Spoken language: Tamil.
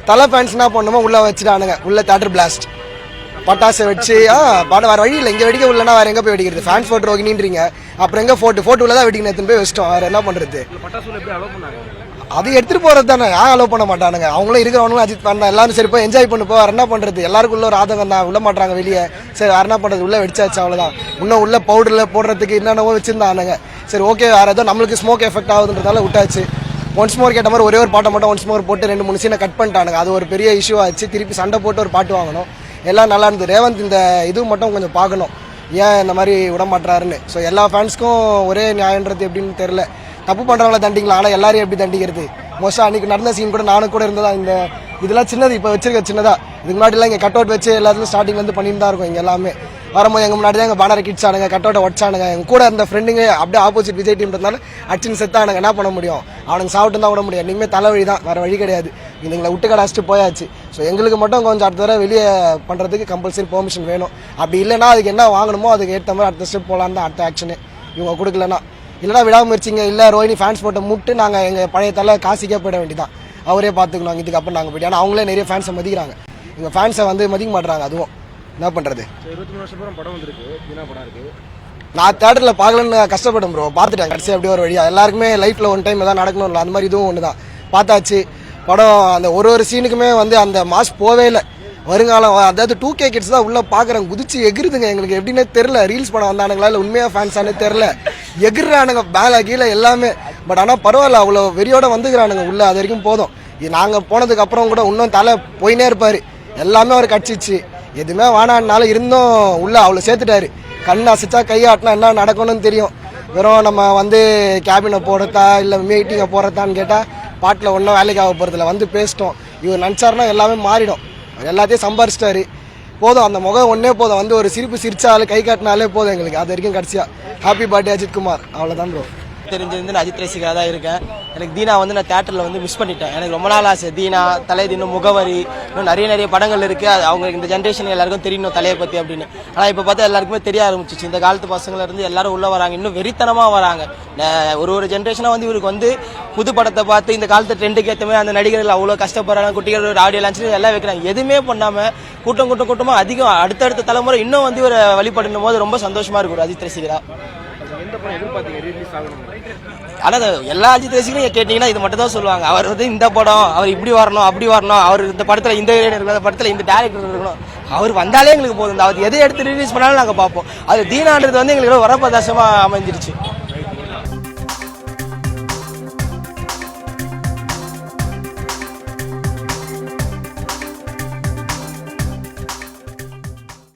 தலை ஃபேன்ஸ் என்ன பண்ணுமோ உள்ளே வச்சுட்டானுங்க, உள்ள தேட்டர் பிளாஸ்ட் பட்டாசை வச்சு படம் வேறு வழி இல்லை. இங்கே வெடிக்க உள்ளனா வேறு எங்கே போய் வெடிக்கிறது? ஃபேன்ஸ் ஃபோட்டோ ரோகினின்றீங்க, அப்புறம் எங்கே ஃபோட்டோ உள்ள தான் வெடிக்கணும், எடுத்துன்னு போய் வச்சிட்டோம். வேறு என்ன பண்ணுறது? அது எடுத்துகிட்டு போகிறது தானே, அலோவ் பண்ண மாட்டானுங்க. அவங்களும் இருக்கிறவங்களும் அஜித் ஃபேன் தான், எல்லாரும் சரி போய் என்ஜாய் பண்ணி வேறு என்ன பண்ணுறது? எல்லாருக்கும் உள்ள ஒரு ஆதங்கம் தான், விட மாட்டாங்க வெளியே. சரி வேறு என்ன பண்ணுறது? உள்ளே வெடிச்சாச்சு அவ்வளோதான். இன்னும் உள்ள பவுடரில் போடுறதுக்கு என்னென்னவோ வச்சுருந்தானுங்க. சரி ஓகே, வேறு ஏதோ நம்மளுக்கு ஸ்மோக் எஃபெக்ட் ஆகுதுன்றதால விட்டாச்சு. ஒன்ஸ் மோர் கேட்ட மாதிரி ஒரே ஒரு பாட்டை மட்டும் ஒன்ஸ் மோர் போட்டு 2-3 சீனை கட் பண்ணிட்டானுங்க. அது ஒரு பெரிய இஷ்யூ ஆச்சு. திருப்பி சண்டை போட்டு ஒரு பாட்டு வாங்கணும். எல்லாம் நல்லா இருந்தது. ரேவந்த் இந்த இது மட்டும் கொஞ்சம் பார்க்கணும், ஏன் இந்த மாதிரி விட மாட்டாருன்னு. ஸோ எல்லா ஃபேன்ஸ்க்கும் ஒரே நியாயன்றது எப்படின்னு தெரில. தப்பு பண்ணுறவங்கள தண்டிங்களா, ஆனால் எல்லாரையும் எப்படி தண்டிக்கிறது? மோஸ்ட்டாக அன்றைக்கி நடந்த சீன் கூட நானும் கூட இருந்ததா. இந்த இதெல்லாம் சின்னது, இப்போ வச்சிருக்க சின்னதாக. இதுக்கு முன்னாடிலாம் இங்கே கட் அவுட் வச்சு எல்லாத்துலையும் ஸ்டார்டிங்லேருந்து பண்ணிட்டு தான் இருக்கும். இங்கே எல்லாமே வரும்போது எங்கள் முன்னாடி தான் எங்கள் பேனரை கிட்ஸானுங்க, கட் அவுட்டை உடச்சானுங்க. எங்கள் கூட அந்த ஃப்ரெண்டுங்க அப்படியே ஆப்போசிட் விஜய் டீம்ன்றதுனால அடிச்சுன்னு செத்தானுங்க. என்ன பண்ண முடியும்? அவனுக்கு சாப்பிட்டு தான் விட முடியும். இனிமேல் தலைவழி தான், வேறு வழி கிடையாது. இதுங்களை விட்டு கடாச்சிட்டு போயாச்சு. ஸோ எங்களுக்கு மட்டும் கொஞ்சம் அடுத்த தடவை வெளியே பண்ணுறதுக்கு கம்பல்சரி பெர்மிஷன் வேணும். அப்படி இல்லைனா அதுக்கு என்ன வாங்கணுமோ அதுக்கு ஏற்ற மாதிரி அடுத்த ஸ்டெப் போகலான்னு தான் அடுத்த ஆக்ஷனு. இவங்க கொடுக்கலன்னா இல்லைனா விடாமுயற்சிங்க, இல்லை ரோஹினி ஃபேன்ஸ் போட்டு முட்டு நாங்கள் எங்கள் பழைய தலை காசிக்கே போயிட வேண்டியதான், அவரே பார்த்துக்கணும் இதுக்கப்புறம் நாங்கள் போய்ட்டு. ஆனால் அவங்களே நிறைய ஃபேன்ஸை மதிக்கிறாங்க, இவங்க ஃபேன்ஸை வந்து மதிக்க மாட்டுறாங்க. அதுவும் என்ன பண்ணுறது? 23 வருஷம் படம் வந்துருக்கு, படம் இருக்குது. நான் தேட்டரில் பார்க்கலன்னு கஷ்டப்படும் ப்ரோ, பார்த்துட்டேன் கடைசி அப்படியே ஒரு வழியாக. எல்லாருக்குமே லைஃப்பில் ஒன் டைம் எதாவது நடக்கணும் இல்லை, அந்த மாதிரி இதுவும் ஒன்று தான். பார்த்தாச்சு படம். அந்த ஒரு சீனுக்குமே வந்து அந்த மாஸ் போவே இல்லை. வருங்காலம் அதாவது 2K கிட்ஸ் தான் உள்ளே பார்க்குறாங்க, குதிச்சு எகிருதுங்க. எங்களுக்கு எப்படின்னே தெரில, ரீல்ஸ் படம் வந்தானுங்களா இல்லை உண்மையாக ஃபேன்ஸானே தெரில. எகிர்றானுங்க மேலே கீழே எல்லாமே. பட் ஆனால் பரவாயில்ல, அவ்வளோ வெறியோட வந்துக்கிறானுங்க உள்ளே. அது வரைக்கும் போதும். நாங்கள் போனதுக்கு அப்புறம் கூட இன்னும் தலை போயினே இருப்பார். எல்லாமே அவர் கட்சிச்சு, எதுவுமே வானான்னாலும் இருந்தும் உள்ளே அவ்வளோ சேர்த்துட்டாரு. கண் அசைச்சா கையாட்டினா என்ன நடக்கணும்னு தெரியும். வெறும் நம்ம வந்து கேபினை போடுறதா இல்லை மீட்டிங்கை போடுறதான்னு கேட்டால் பாட்டில் ஒன்றும் வேலைக்கு ஆக போகிறதில்ல. வந்து பேசிட்டோம், இவர் நினச்சாருன்னா எல்லாமே மாறிடும். எல்லாத்தையும் சம்பாரிச்சிட்டாரு, போதும். அந்த முகம் ஒன்றே போதும், வந்து ஒரு சிரிப்பு சிரிச்சாலும் கை காட்டினாலே போதும் எங்களுக்கு. அது வரைக்கும் கடைசியாக ஹாப்பி பர்த்டே அஜித் குமார், அவ்வளோதான் ப்ரோ. தெரிஞ்சிருந்து நான் அஜித் ரசிகராக தான் இருக்கேன். எனக்கு தீனா வந்து நான் தேட்டரில் வந்து மிஸ் பண்ணிட்டேன். எனக்கு ரொம்ப நாள் ஆசை. தீனா, தலை, இன்னும் முகவரி, இன்னும் நிறைய படங்கள் இருக்குது. அது அவங்க இந்த ஜென்ரேஷன் எல்லாருக்கும் தெரியணும் தலையை பற்றி அப்படின்னு. ஆனால் இப்போ பார்த்தா எல்லாருக்குமே தெரிய ஆரம்பிச்சிச்சு. இந்த காலத்து பசங்கள்லேருந்து எல்லாரும் உள்ளே வராங்க, இன்னும் வெறித்தனமாக வராங்க. ஒரு ஜென்ரேஷனாக வந்து இவருக்கு வந்து புது படத்தை பார்த்து இந்த காலத்து ட்ரெண்டுக்கு ஏற்ற மாதிரி அந்த நடிகர்கள் அவ்வளோ கஷ்டப்படுறாங்க. குட்டிகள் ஆடியோ லான்ச்சு எல்லாம் வைக்கிறாங்க. எதுவுமே பண்ணாமல் கூட்டமாக அதிகம் அடுத்தடுத்த தலைமுறை இன்னும் வந்து இவரை வழிபடணும் போது ரொம்ப சந்தோஷமாக இருக்கும் ஒரு அஜித் ரசிகரா. ஆனால் எல்லா அஜித் ரசிகரும் கேட்டீங்கன்னா இது மட்டும் தான் சொல்லுவாங்க. அவர் வந்து இந்த படம் அவர் இப்படி வரணும் அப்படி வரணும், அவர் இந்த படத்தில் இந்த இருக்கணும், இந்த படத்தில் இந்த டேரக்டர் இருக்கணும், அவர் வந்தாலே எங்களுக்கு போதும். அவர் எதை எடுத்து ரிலீஸ் பண்ணாலும் நாங்கள் பார்ப்போம். அது தீனான்றது வந்து எங்களுக்கு வரப்பிரதாசமாக அமைஞ்சிருச்சு.